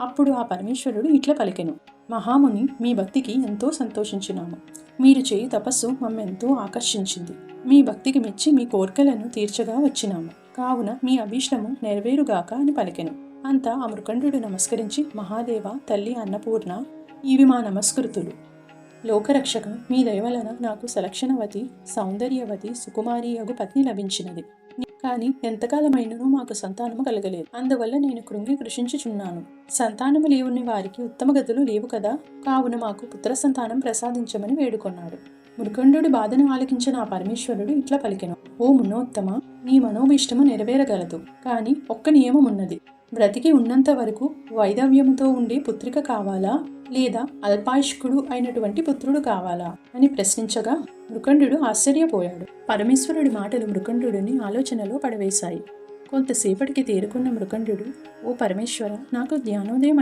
అప్పుడు ఆ పరమేశ్వరుడు ఇట్లా పలికెను, మహాముని, మీ భక్తికి ఎంతో సంతోషించినాము. మీరు చేయు తపస్సు మమ్మెంతో ఆకర్షించింది. మీ భక్తికి మెచ్చి మీ కోర్కెలను తీర్చగా వచ్చినాము. కావున మీ అభీష్టము నెరవేరుగాక అని పలికెను. అంతా ఆ మృకండు నమస్కరించి, మహాదేవ, తల్లి అన్నపూర్ణ, ఇవి మా నమస్కృతులు. లోకరక్షక, మీ దయవలన నాకు సలక్షణవతి, సౌందర్యవతి, సుకుమారియగు పత్ని లభించినది. కానీ ఎంతకాలమైనను మాకు సంతానము కలగలేదు. అందువల్ల నేను కృంగి కృషించుచున్నాను. సంతానము లేవుని వారికి ఉత్తమ గతులు లేవు కదా. కావున మాకు పుత్ర సంతానం ప్రసాదించమని వేడుకొన్నాడు. మృకండు బాధను ఆలకించిన ఆ పరమేశ్వరుడు ఇట్లా పలికెను, ఓ మునోత్తమ, నీ మనోభీష్టము నెరవేరగలదు. కానీ ఒక్క నియమం ఉన్నది. బ్రతికి ఉన్నంత వరకు వైధవ్యముతో ఉండే పుత్రిక కావాలా, లేదా అల్పాయుష్కుడు అయినటువంటి పుత్రుడు కావాలా అని ప్రశ్నించగా మృకండు ఆశ్చర్యపోయాడు. పరమేశ్వరుడి మాటలు మృకండుని ఆలోచనలో పడవేశాయి. కొంతసేపటికి తేరుకున్న మృకండు, ఓ పరమేశ్వర, నాకు జ్ఞానోదయం